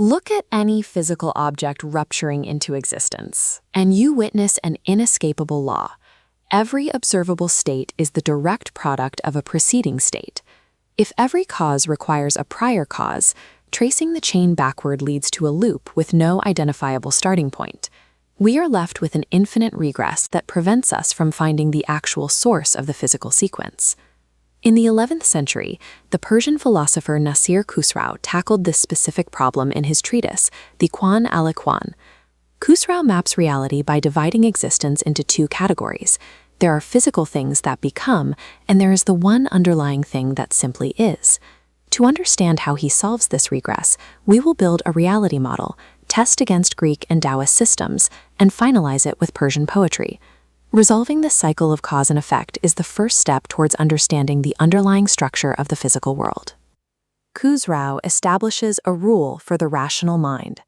Look at any physical object rupturing into existence, and you witness an inescapable law. Every observable state is the direct product of a preceding state. If every cause requires a prior cause, tracing the chain backward leads to a loop with no identifiable starting point. We are left with an infinite regress that prevents us from finding the actual source of the physical sequence. In the 11th century, the Persian philosopher Nasser Khosrow tackled this specific problem in his treatise, the Khwan al-Akhawan. Khosrow maps reality by dividing existence into two categories. There are physical things that become, and there is the one underlying thing that simply is. To understand how he solves this regress, we will build a reality model, test against Greek and Taoist systems, and finalize it with Persian poetry. Resolving this cycle of cause and effect is the first step towards understanding the underlying structure of the physical world. Khosrow establishes a rule for the rational mind.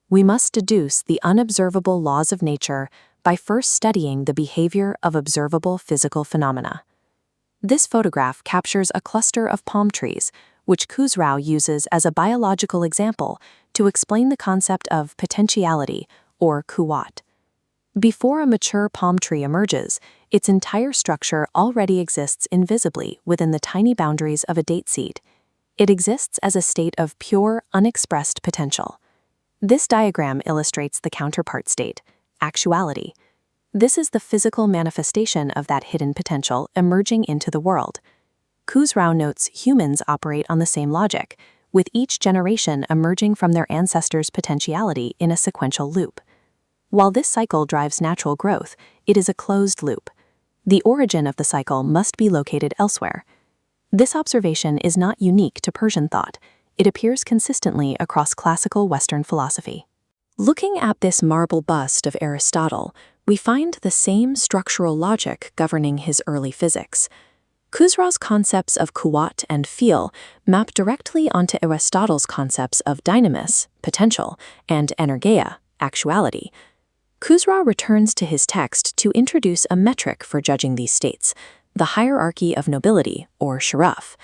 We must deduce the unobservable laws of nature by first studying the behavior of observable physical phenomena. This photograph captures a cluster of palm trees, which Khosrow uses as a biological example to explain the concept of potentiality, or quwwat. Before a mature palm tree emerges, its entire structure already exists invisibly within the tiny boundaries of a date seed. It exists as a state of pure, unexpressed potential. This diagram illustrates the counterpart state, actuality. This is the physical manifestation of that hidden potential emerging into the world. Khosrow notes humans operate on the same logic, with each generation emerging from their ancestors' potentiality in a sequential loop. While this cycle drives natural growth, it is a closed loop. The origin of the cycle must be located elsewhere. This observation is not unique to Persian thought. It appears consistently across classical Western philosophy. Looking at this marble bust of Aristotle, we find the same structural logic governing his early physics. Khosrow's concepts of quwwat and feel map directly onto Aristotle's concepts of dynamis, potential, and energeia, actuality. Khosrow returns to his text to introduce a metric for judging these states, the hierarchy of nobility, or sharaf.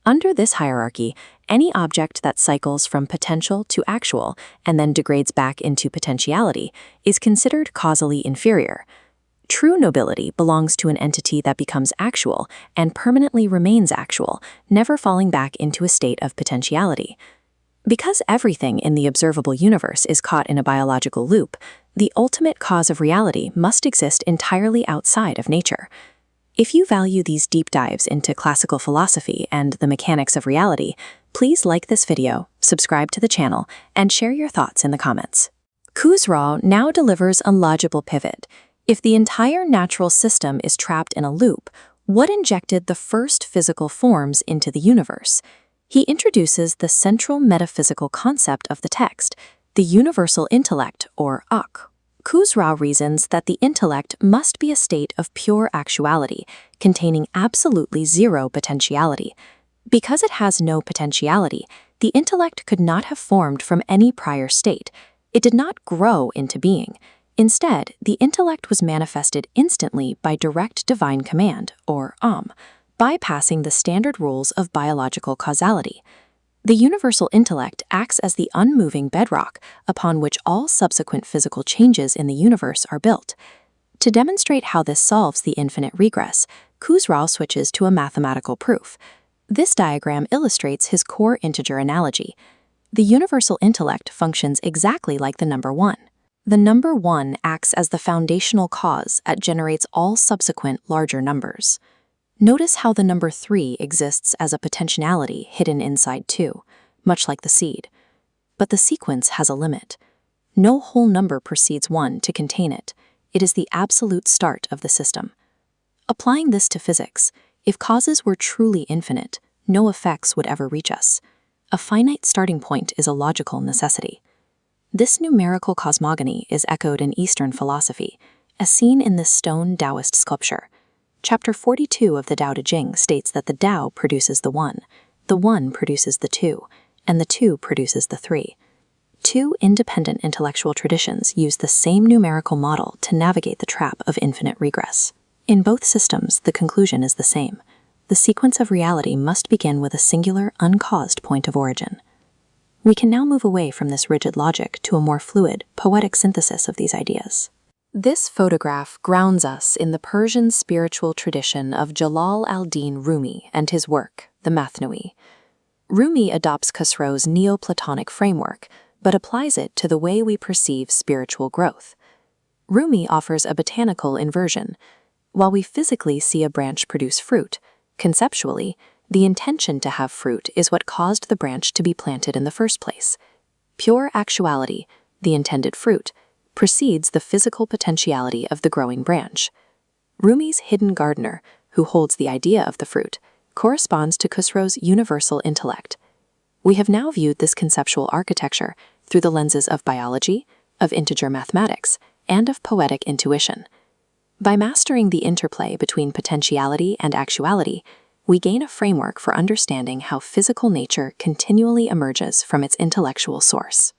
Under this hierarchy, any object that cycles from potential to actual and then degrades back into potentiality is considered causally inferior. True nobility belongs to an entity that becomes actual and permanently remains actual, never falling back into a state of potentiality. Because everything in the observable universe is caught in a biological loop, the ultimate cause of reality must exist entirely outside of nature. If you value these deep dives into classical philosophy and the mechanics of reality, please like this video, subscribe to the channel, and share your thoughts in the comments. Khosrow now delivers a logical pivot. If the entire natural system is trapped in a loop, what injected the first physical forms into the universe? He introduces the central metaphysical concept of the text, the universal intellect, or Akh. Khosrow reasons that the intellect must be a state of pure actuality, containing absolutely zero potentiality. Because it has no potentiality, the intellect could not have formed from any prior state. It did not grow into being. Instead, the intellect was manifested instantly by direct divine command, or bypassing the standard rules of biological causality. The universal intellect acts as the unmoving bedrock upon which all subsequent physical changes in the universe are built. To demonstrate how this solves the infinite regress, Khosrow switches to a mathematical proof. This diagram illustrates his core integer analogy. The universal intellect functions exactly like the number 1. The number 1 acts as the foundational cause that generates all subsequent larger numbers. Notice how the number 3 exists as a potentiality hidden inside 2, much like the seed. But the sequence has a limit. No whole number precedes 1 to contain it. It is the absolute start of the system. Applying this to physics, if causes were truly infinite, no effects would ever reach us. A finite starting point is a logical necessity. This numerical cosmogony is echoed in Eastern philosophy, as seen in this stone Taoist sculpture. Chapter 42 of the Tao Te Ching states that the Tao produces the 1 produces the 2, and the 2 produces the 3. Two independent intellectual traditions use the same numerical model to navigate the trap of infinite regress. In both systems, the conclusion is the same. The sequence of reality must begin with a singular, uncaused point of origin. We can now move away from this rigid logic to a more fluid, poetic synthesis of these ideas. This photograph grounds us in the Persian spiritual tradition of Jalal al-Din Rumi and his work, the Mathnui. Rumi adopts Khosrow's Neoplatonic framework, but applies it to the way we perceive spiritual growth. Rumi offers a botanical inversion. While we physically see a branch produce fruit, conceptually, the intention to have fruit is what caused the branch to be planted in the first place. Pure actuality, the intended fruit, precedes the physical potentiality of the growing branch. Rumi's hidden gardener, who holds the idea of the fruit, corresponds to Khosrow's universal intellect. We have now viewed this conceptual architecture through the lenses of biology, of integer mathematics, and of poetic intuition. By mastering the interplay between potentiality and actuality, we gain a framework for understanding how physical nature continually emerges from its intellectual source.